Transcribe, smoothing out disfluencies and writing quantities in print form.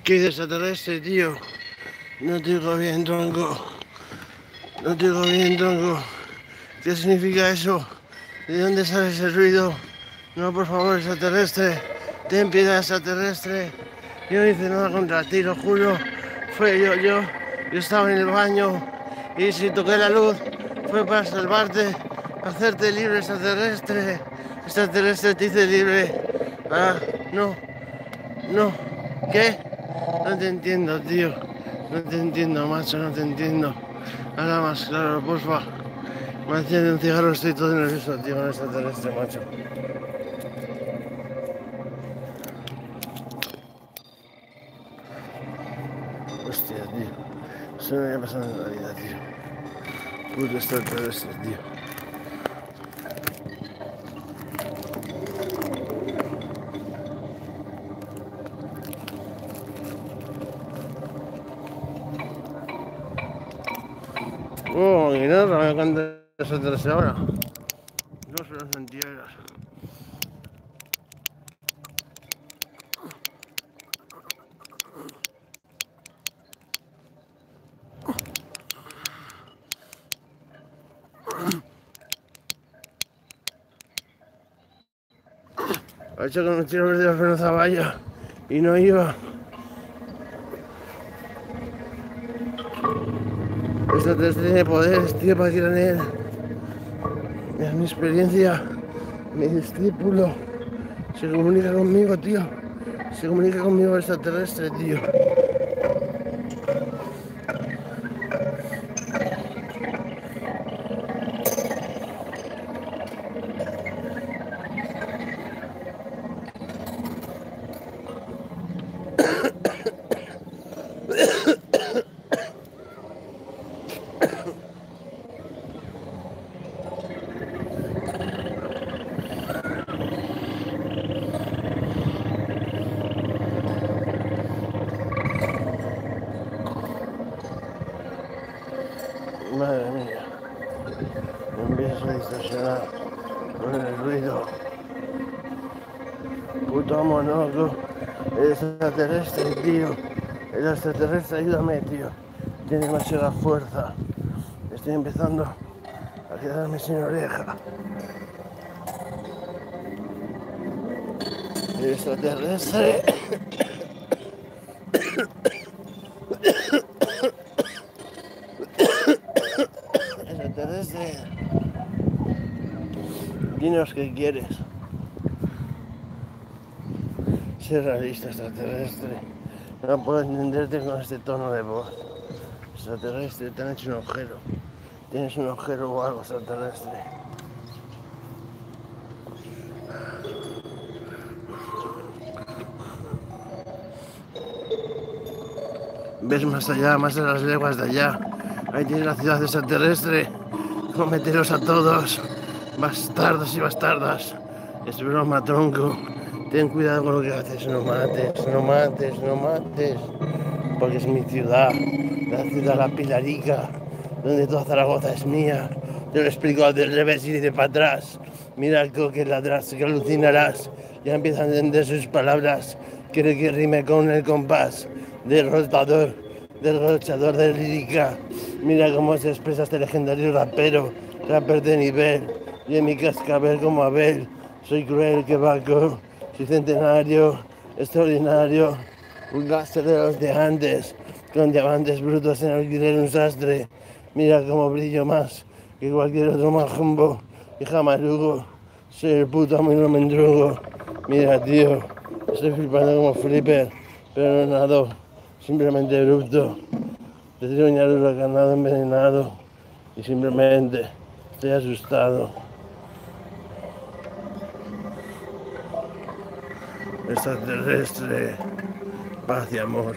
¿Qué extraterrestre, tío? No te digo bien, tronco. No te digo bien, tronco. ¿Qué significa eso? ¿De dónde sale ese ruido? No, por favor, extraterrestre. Ten piedad, extraterrestre. Yo no hice nada contra ti, lo juro. Fue yo estaba en el baño y si toqué la luz fue para salvarte, para hacerte libre, extraterrestre. Extraterrestre, te hice libre. Ah, no, no. ¿Qué? No te entiendo, tío. No te entiendo, macho, no te entiendo. Habla más claro, porfa. Me enciende un cigarro, estoy todo nervioso, tío, con extraterrestre, macho. Hostia, tío. Eso no me había pasado en la vida, tío. Puto extraterrestre, tío. Oh, y nada, me encanta extraterrestre ahora. 2 horas enteras. Ha hecho que me quiero ver de la Fenosa Valla y no iba. Extraterrestre tiene poderes, tío, para que en él. Es mi experiencia, mi discípulo. Se comunica conmigo, tío. Se comunica conmigo el extraterrestre, tío. Madre mía. Me empiezas a distorsionar con el ruido. Puto monoco. El extraterrestre, tío. El extraterrestre, ayúdame, tío. Tiene demasiada fuerza. Estoy empezando a quedarme sin oreja. El extraterrestre. El extraterrestre. Dinos qué quieres. Ser realista, extraterrestre. No puedo entenderte con este tono de voz. Extraterrestre, te han hecho un agujero. Tienes un agujero o algo, extraterrestre. Ves más allá, más de las leguas de allá. Ahí tienes la ciudad extraterrestre. Cometeros a todos. Bastardos y bastardas. Es broma, tronco. Ten cuidado con lo que haces. No mates, no mates, no mates. Porque es mi ciudad. La ciudad La Pilarica. Donde toda Zaragoza es mía. Te lo explico del revés y de para atrás. Mira algo que ladras, que alucinarás. Ya empieza a entender sus palabras. Quiere que rime con el compás. Derrotador, derrochador de lírica. Mira cómo se expresa este legendario rapero. Rapper de nivel. Y en mi cascabel como Abel. Soy cruel que vaco. Soy centenario. Extraordinario. Un gáster de los de antes. Con diamantes brutos en alquiler un sastre. Mira cómo brillo más que cualquier otro majumbo y jamarugo. Soy el puto amo y no me endrugo. Mira, tío, estoy flipando como flipper, pero no nado, simplemente erupto. Te tiro un huracanado envenenado y simplemente estoy asustado. Extraterrestre, paz y amor.